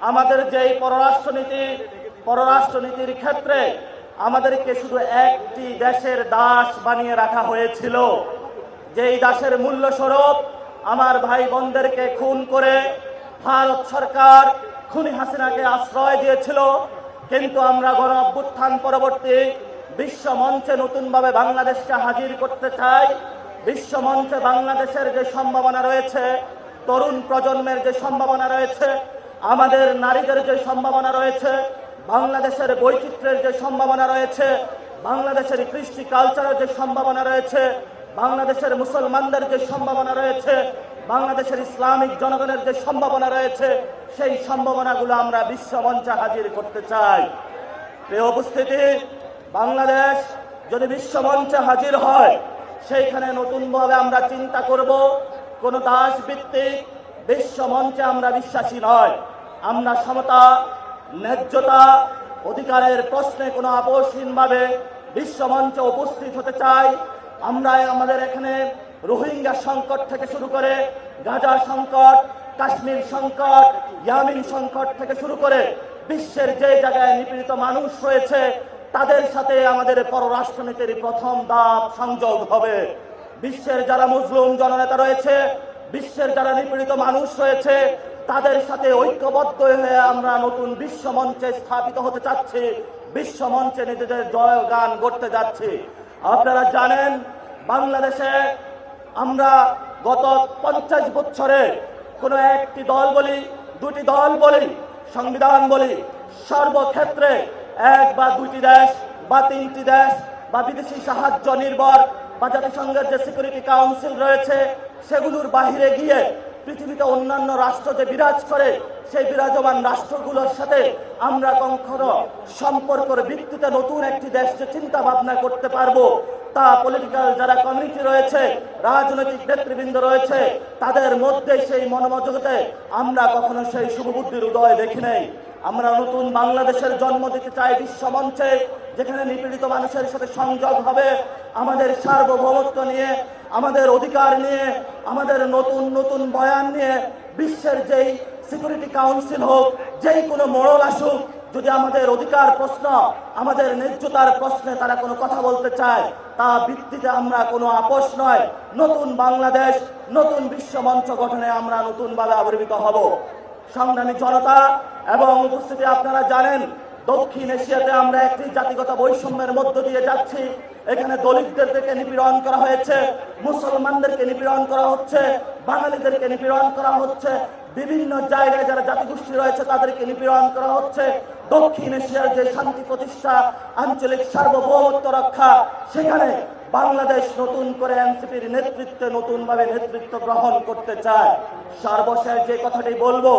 আমাদের যেই পররাষ্ট্রনীতির ক্ষেত্রে আমাদেরকে শুধু একটি দেশের দাস বানিয়ে রাখা হয়েছিল, যেই দাসের মূল্য স্বরূপ আমার ভাই বোনদেরকে খুন করে ভারত সরকার খুনি হাসিনাকে আশ্রয় দিয়েছিল। কিন্তু আমরা গণ অভ্যুত্থান পরবর্তী বিশ্ব মঞ্চে নতুনভাবে বাংলাদেশকে হাজির করতে চাই। বিশ্ব মঞ্চে বাংলাদেশের যে সম্ভাবনা রয়েছে, তরুণ প্রজন্মের যে সম্ভাবনা রয়েছে, আমাদের নারীদের যে সম্ভাবনা রয়েছে, বাংলাদেশের বৈচিত্র্যের যে সম্ভাবনা রয়েছে, বাংলাদেশের কৃষ্টি কালচারের যে সম্ভাবনা রয়েছে, বাংলাদেশের মুসলমানদের যে সম্ভাবনা রয়েছে, বাংলাদেশের ইসলামিক জনগণের যে সম্ভাবনা রয়েছে, সেই সম্ভাবনাগুলো আমরা বিশ্ব মঞ্চে হাজির করতে চাই। প্রিয় উপস্থিতি, বাংলাদেশ যদি বিশ্ব মঞ্চে হাজির হয়, সেইখানে নতুনভাবে আমরা চিন্তা করব। কোন দাস ভিত্তিক বিশ্ব মঞ্চে আমরা বিশ্বাসী নয়। আমরা সমতা, ন্যায্যতা, অধিকারের প্রশ্নে কোনো আপোষহীনভাবে বিশ্ব মঞ্চে উপস্থিত হতে চাই। আমরা আমাদের এখানে রোহিঙ্গা সংকট থেকে শুরু করে গাজা সংকট, কাশ্মীর সংকট, ইয়ামিন সংকট থেকে শুরু করে বিশ্বের যে জায়গায় নিপীড়িত মানুষ রয়েছে, তাদের সাথে আমাদের পররাষ্ট্রনীতির প্রথম ধাপ সংযোগ হবে। বিশ্বের যারা মুসলিম জননেতা রয়েছে, বিশ্বের যারা নিপীড়িত মানুষ রয়েছে, তাদের সাথে ঐক্যবদ্ধ হয়ে আমরা নতুন বিশ্ব মঞ্চে স্থাপিত হতে চাচ্ছি, বিশ্ব মঞ্চে নিজেদের জয়গান করতে যাচ্ছি। আপনারা জানেন, বাংলাদেশে আমরা গত 50 বছরে কোনো একটি দল বলি, দুটি দল বলি, সংবিধান বলি, সর্বক্ষেত্রে এক বা দুটি দেশ বা তিনটি দেশ বা বিদেশি সাহায্য নির্ভর বা জাতিসংঘের যে সিকিউরিটি কাউন্সিল রয়েছে, সেগুলোর বাহিরে গিয়ে পৃথিবীতে অন্যান্য রাষ্ট্র যে বিরাজ করে, সেই বিরাজমান রাষ্ট্রগুলোর সাথে আমরা কখনো সম্পর্কের ভিত্তিতে নতুন একটি দেশকে চিন্তা ভাবনা করতে পারবো, তা পলিটিক্যাল যারা কমিউনিটি রয়েছে, রাজনৈতিক নেতৃবৃন্দ রয়েছে, তাদের মধ্যে সেই মনোযোগতে আমরা কখনো সেই শুভবুদ্ধির উদয় দেখি নাই। আমরা নতুন বাংলাদেশের জন্ম দিতে চাই বিশ্ব মঞ্চে, যেখানে নিপীড়িত মানুষের সাথে সংযোগ হবে, আমাদের সার্বভৌমত্ব নিয়ে, আমাদের অধিকার নিয়ে, আমাদের নতুন নতুন বয়ান নিয়ে বিশ্বের যেই সিকিউরিটি কাউন্সিল হোক, যেই কোনো মোড়ল আসুক, যদি আমাদের অধিকার প্রশ্ন, আমাদের ন্যায্যতার প্রশ্নে তারা কোনো কথা বলতে চায়, তা ভিত্তিতে আমরা কোনো আপোষ নয়। নতুন বাংলাদেশ, নতুন বিশ্ব মঞ্চ গঠনে আমরা নতুনভাবে আবির্ভূত হব। সংগ্রামী জনতা এবং উপস্থিতি, আপনারা জানেন, দক্ষিণ এশিয়াতে আমরা একটি জাতিগত বৈষম্যের মধ্য দিয়ে যাচ্ছি। এখানে দলিতদেরকে নিপীড়ন করা হয়েছে, মুসলমানদেরকে নিপীড়ন করা হচ্ছে, বাঙালিদেরকে নিপীড়ন করা হচ্ছে, বিভিন্ন জায়গায় যারা জাতিগোষ্ঠী রয়েছে তাদেরকে নিপীড়ন করা হচ্ছে। দক্ষিণ এশিয়ার যে শান্তি প্রতিষ্ঠা, আঞ্চলিক সার্বভৌমত্ব রক্ষা, সেখানে বাংলাদেশ নতুন করে এনসিপির নেতৃত্বে নতুনভাবে নেতৃত্ব গ্রহণ করতে চায়। সর্বশেষ যে কথাটি বলবো,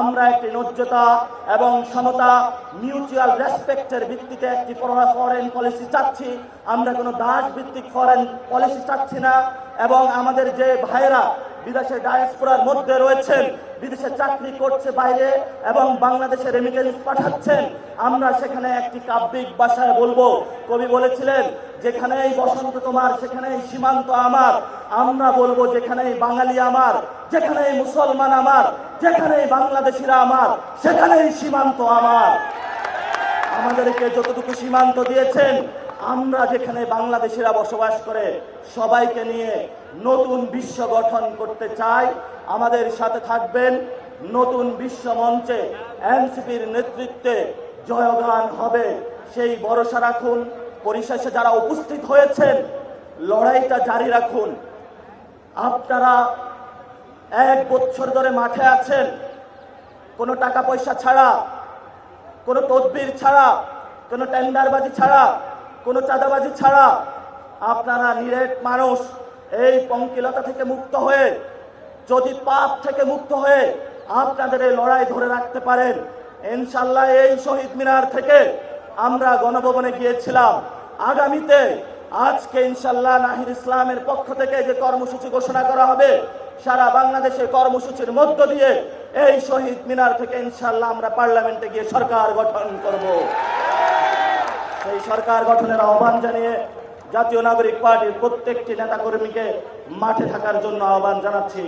আমরা একটি ন্যায্যতা এবং সমতা, মিউচুয়াল রেসপেক্টের ভিত্তিতে একটি ফরেন পলিসি চাচ্ছি। আমরা কোনো দাস ভিত্তিক ফরেন পলিসি চাচ্ছি না। এবং আমাদের যে ভাইয়েরা বিদেশে ডায়াসপোরার মধ্যে রয়েছেন, বিদেশে চাকরি করছে বাইরে এবং বাংলাদেশে রেমিটেন্স পাঠাচ্ছেন, আমরা সেখানে একটি কাব্যিক ভাষায় বলবো। কবি বলেছিলেন, যেখানেই বসন্ত তোমার সেখানেই সীমান্ত আমার। আমরা বলবো, যেখানেই বাঙালি আমার, যেখানেই মুসলমান আমার, যেখানেই বাংলাদেশিরা আমার, সেখানেই সীমান্ত আমার। আমাদেরকে যতটুকু সীমান্ত দিয়েছেন, আমরা যেখানে বাংলাদেশিরা বসবাস করে সবাইকে নিয়ে নতুন বিশ্ব গঠন করতে চাই। আমাদের সাথে থাকবেন। নতুন বিশ্ব মঞ্চে এনসিপির নেতৃত্বে জয়গান হবে, সেই ভরসা রাখুন। পরিশেষে যারা উপস্থিত হয়েছেন, লড়াইটা জারি রাখুন। আপনারা 1 বছর ধরে মাঠে আছেন, কোনো টাকা পয়সা ছাড়া, কোনো তদবির ছাড়া, কোনো টেন্ডারবাজি ছাড়া, কোনো চাঁদাবাজি ছাড়া। আপনারা নিরেট মানুষ। এই পঙ্কিলতা থেকে মুক্ত হয়ে, যদি পাপ থেকে মুক্ত হয়ে আপনাদের এই লড়াই ধরে রাখতে পারেন, ইনশাল্লাহ এই শহীদ মিনার থেকে আমরা গণভবনে গিয়েছিলাম। আগামীতে আজকে ইনশাল্লাহ নাহিদ ইসলামের পক্ষ থেকে যে কর্মসূচি ঘোষণা করা হবে, সারা বাংলাদেশে কর্মসূচির মধ্য দিয়ে এই শহীদ মিনার থেকে ইনশাল্লাহ আমরা পার্লামেন্টে গিয়ে সরকার গঠন করব। সেই সরকার গঠনের আহ্বান জানিয়ে জাতীয় নাগরিক পার্টির প্রত্যেকটি নেতাকর্মীকে মাঠে থাকার জন্য আহ্বান জানাচ্ছি।